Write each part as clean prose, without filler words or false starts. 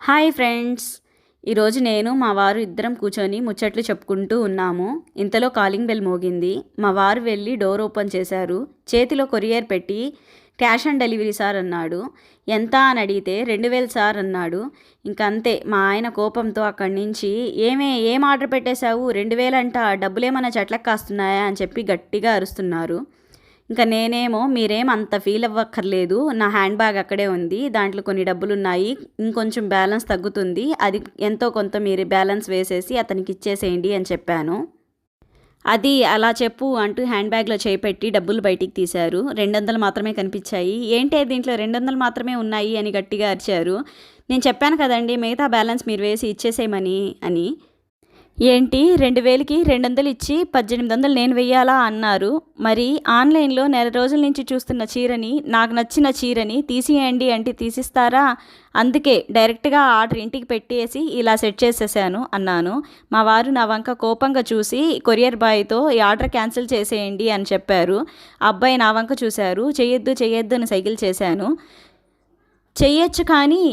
Hi friends. ఈరోజు నేను మా వారు ఇద్దరం కూర్చొని ముచ్చట్లు చెప్పుకుంటూ ఉన్నాము. ఇంతలో కాలింగ్ బెల్ మోగింది. మా వారు వెళ్ళి డోర్ ఓపెన్ చేశారు. చేతిలో కొరియర్ పెట్టి క్యాష్ ఆన్ డెలివరీ సార్ అన్నాడు. ఎంత అని అడిగితే 2000 సార్ అన్నాడు. ఇంకంతే మా ఆయన కోపంతో అక్కడి నుంచి ఏం ఆర్డర్ పెట్టేశావు, 2000 అంట, డబ్బులేమన్నా చెట్లకు కాస్తున్నాయా అని చెప్పి గట్టిగా అరుస్తున్నారు. ఇంకా నేనేమో మీరేం అంత ఫీల్ అవ్వక్కర్లేదు, నా హ్యాండ్ బ్యాగ్ అక్కడే ఉంది, దాంట్లో కొన్ని డబ్బులు ఉన్నాయి, ఇంకొంచెం బ్యాలెన్స్ తగ్గుతుంది, అది ఎంతో కొంత మీరు బ్యాలెన్స్ వేసేసి అతనికి ఇచ్చేసేయండి అని చెప్పాను. అది అలా చెప్పు అంటూ హ్యాండ్ బ్యాగ్లో చేయి పెట్టి డబ్బులు బయటికి తీశారు. 200 మాత్రమే కనిపించాయి. ఏంటే దీంట్లో 200 మాత్రమే ఉన్నాయి అని గట్టిగా అరిచారు. నేను చెప్పాను కదండి మిగతా బ్యాలెన్స్ మీరు వేసి ఇచ్చేసేయమని అని. ఏంటి 2000కి 200 ఇచ్చి 1800 నేను వెయ్యాలా అన్నారు. మరి ఆన్లైన్లో నెల రోజుల నుంచి చూస్తున్న చీరని, నాకు నచ్చిన చీరని తీసియండి అంటే తీసిస్తారా? అందుకే డైరెక్ట్గా ఆర్డర్ ఇంటికి పెట్టేసి ఇలా సెట్ చేసేసాను అన్నాను. మా వారు నా వంక కోపంగా చూసి కొరియర్ బాయ్తో ఈ ఆర్డర్ క్యాన్సిల్ చేసేయండి అని చెప్పారు. అబ్బాయి నా వంక చూశారు. చెయ్యొద్దు అని సైకిల్ చేశాను. చెయ్యొచ్చు కానీ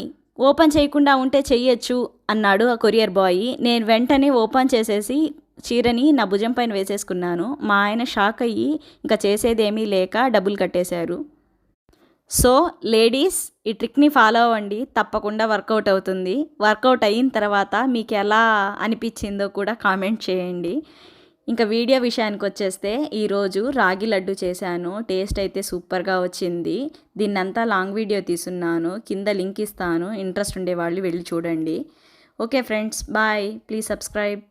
ఓపెన్ చేయకుండా ఉంటే చెయ్యొచ్చు అన్నాడు ఆ కొరియర్ బాయ్. నేను వెంటనే ఓపెన్ చేసేసి చీరని నా భుజం పైన వేసేసుకున్నాను. మా ఆయన షాక్ అయ్యి ఇంకా చేసేదేమీ లేక డబ్బులు కట్టేశారు. సో లేడీస్, ఈ ట్రిక్ని ఫాలో అవ్వండి, తప్పకుండా వర్కౌట్ అవుతుంది. వర్కౌట్ అయిన తర్వాత మీకు ఎలా అనిపించిందో కూడా కామెంట్ చేయండి. ఇంకా వీడియో విషయానికి వచ్చేస్తే ఈరోజు రాగి లడ్డు చేశాను. టేస్ట్ అయితే సూపర్గా వచ్చింది. దీన్నంతా లాంగ్ వీడియో తీసున్నాను, కింద లింక్ ఇస్తాను, ఇంట్రెస్ట్ ఉండేవాళ్ళు వెళ్ళి చూడండి. Okay friends, bye. Please subscribe.